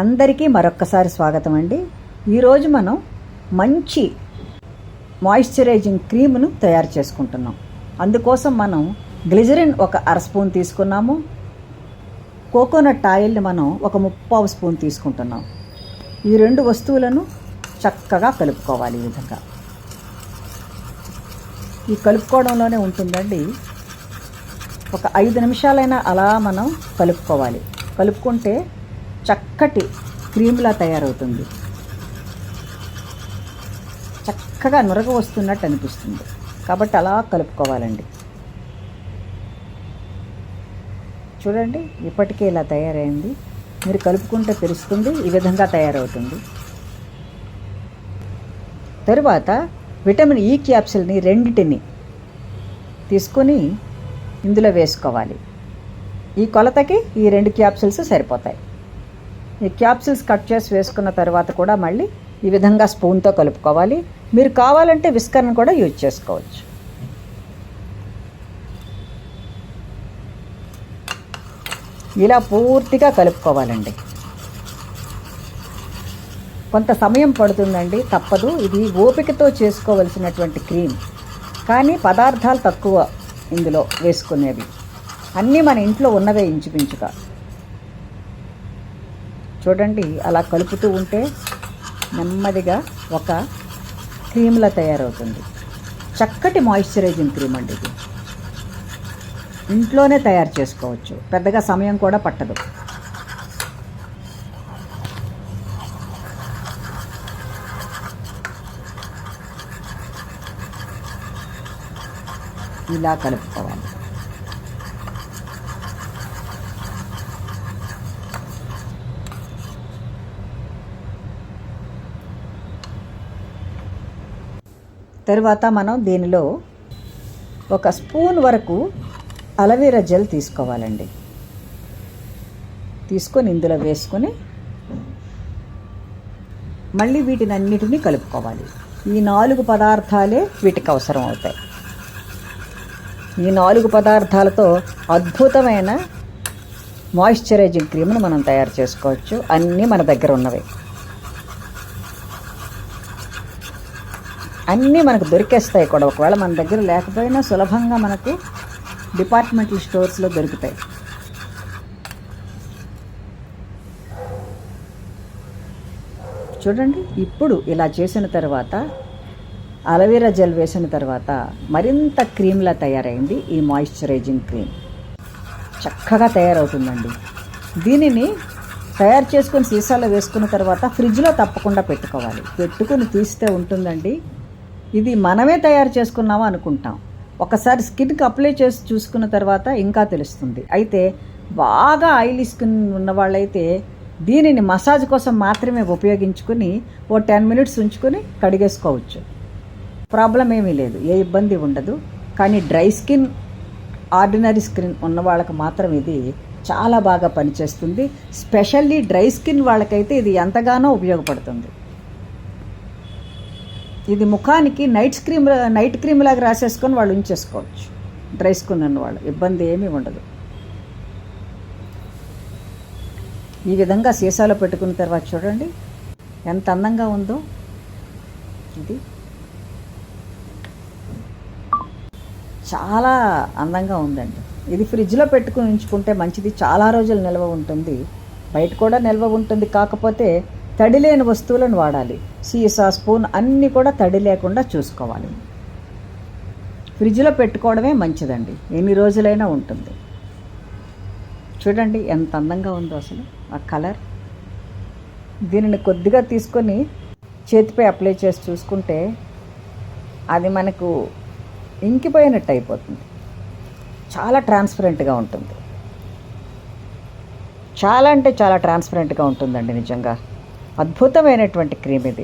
అందరికీ మరొక్కసారి స్వాగతం అండి. ఈరోజు మనం మంచి మాయిశ్చరైజింగ్ క్రీమ్ను తయారు చేసుకుంటున్నాం. అందుకోసం మనం గ్లిజరిన్ ఒక అర స్పూన్ తీసుకున్నాము. కోకోనట్ ఆయిల్ని మనం ఒక 3/4 స్పూన్ తీసుకుంటున్నాం. ఈ రెండు వస్తువులను చక్కగా కలుపుకోవాలి. ఈ విధంగా ఈ కలుపుకోవడంలోనే ఉంటుందండి. ఒక 5 నిమిషాలైనా అలా మనం కలుపుకోవాలి. కలుపుకుంటే చక్కటి క్రీమ్లా తయారవుతుంది. చక్కగా నురగ వస్తున్నట్టు అనిపిస్తుంది. కాబట్టి అలా కలుపుకోవాలండి. చూడండి, ఇప్పటికే ఇలా తయారైంది. మీరు కలుపుకుంటే తెలుస్తుంది, ఈ విధంగా తయారవుతుంది. తరువాత విటమిన్ ఈ క్యాప్సిల్ని రెండిటిని తీసుకొని ఇందులో వేసుకోవాలి. ఈ కొలతకి ఈ 2 క్యాప్సిల్స్ సరిపోతాయి. ఈ క్యాప్సిల్స్ కట్ చేసి వేసుకున్న తర్వాత కూడా మళ్ళీ ఈ విధంగా స్పూన్తో కలుపుకోవాలి. మీరు కావాలంటే విస్కర్ని కూడా యూజ్ చేసుకోవచ్చు. ఇలా పూర్తిగా కలుపుకోవాలండి. కొంత సమయం పడుతుందండి, తప్పదు. ఇది ఓపికతో చేసుకోవలసినటువంటి క్రీమ్. కానీ పదార్థాలు తక్కువ ఇందులో వేసుకునేవి. అన్నీ మన ఇంట్లో ఉన్నవే ఇంచుమించుగా. చూడండి, అలా కలుపుతూ ఉంటే నెమ్మదిగా ఒక క్రీమ్లా తయారవుతుంది. చక్కటి మాయిశ్చరైజింగ్ క్రీమ్ అండి ఇది. ఇంట్లోనే తయారు చేసుకోవచ్చు. పెద్దగా సమయం కూడా పట్టదు. ఇలా కలుపుకోవాలి. తరువాత మనం దీనిలో ఒక స్పూన్ వరకు అలోవెరా జెల్ తీసుకోవాలండి. తీసుకొని ఇందులో వేసుకొని మళ్ళీ వీటిని అన్నిటినీ కలుపుకోవాలి. ఈ 4 పదార్థాలే వీటికి అవసరం అవుతాయి. ఈ 4 పదార్థాలతో అద్భుతమైన మాయిశ్చరైజింగ్ క్రీమ్ను మనం తయారు చేసుకోవచ్చు. అన్నీ మన దగ్గర ఉన్నవి. అన్నీ మనకు దొరికేస్తాయి కూడా. ఒకవేళ మన దగ్గర లేకపోయినా సులభంగా మనకు డిపార్ట్మెంటల్ స్టోర్స్లో దొరుకుతాయి. చూడండి, ఇప్పుడు ఇలా చేసిన తర్వాత అలోవెరా జెల్ వేసిన తర్వాత మరింత క్రీమ్లా తయారైంది ఈ మాయిశ్చరైజింగ్ క్రీమ్. చక్కగా తయారవుతుందండి. దీనిని తయారు చేసుకొని సీసాలో వేసుకున్న తర్వాత ఫ్రిడ్జ్లో తప్పకుండా పెట్టుకోవాలి. పెట్టుకుని తీస్తే ఉంటుందండి. ఇది మనమే తయారు చేసుకున్నామా అనుకుంటాం. ఒకసారి స్కిన్కి అప్లై చేసి చూసుకున్న తర్వాత ఇంకా తెలుస్తుంది. అయితే బాగా ఆయిలీ స్కిన్ ఉన్న వాళ్ళైతే దీనిని మసాజ్ కోసం మాత్రమే ఉపయోగించుకుని ఓ 10 మినిట్స్ ఉంచుకొని కడిగేసుకోవచ్చు. ప్రాబ్లం ఏమీ లేదు, ఏ ఇబ్బంది ఉండదు. కానీ డ్రై స్కిన్, ఆర్డినరీ స్కిన్ ఉన్న వాళ్ళకి మాత్రం ఇది చాలా బాగా పనిచేస్తుంది. స్పెషల్లీ డ్రై స్కిన్ వాళ్ళకైతే ఇది ఎంతగానో ఉపయోగపడుతుంది. ఇది ముఖానికి నైట్ క్రీమ్ లాగా రాసేసుకొని వాళ్ళు ఉంచేసుకోవచ్చు. డ్రై స్కిన్ ఉన్నవాళ్ళు ఇబ్బంది ఏమీ ఉండదు. ఈ విధంగా సీసాలో పెట్టుకున్న తర్వాత చూడండి ఎంత అందంగా ఉందో. ఇది చాలా అందంగా ఉందండి. ఇది ఫ్రిడ్జ్లో పెట్టుకుని ఉంచుకుంటే మంచిది. చాలా రోజులు నిల్వ ఉంటుంది. బయట కూడా నిల్వ ఉంటుంది. కాకపోతే తడి లేని వస్తువులను వాడాలి. సీసా, స్పూన్ అన్నీ కూడా తడి లేకుండా చూసుకోవాలి. ఫ్రిడ్జ్లో పెట్టుకోవడమే మంచిదండి. ఎన్ని రోజులైనా ఉంటుంది. చూడండి ఎంత అందంగా ఉందో అసలు ఆ కలర్. దీనిని కొద్దిగా తీసుకొని చేతిపై అప్లై చేసి చూసుకుంటే అది మనకు ఇంకిపోయినట్టు అయిపోతుంది. చాలా ట్రాన్స్పరెంట్గా ఉంటుంది. చాలా అంటే చాలా ట్రాన్స్పరెంట్గా ఉంటుందండి. నిజంగా అద్భుతమైనటువంటి క్రీమ్ ఇది.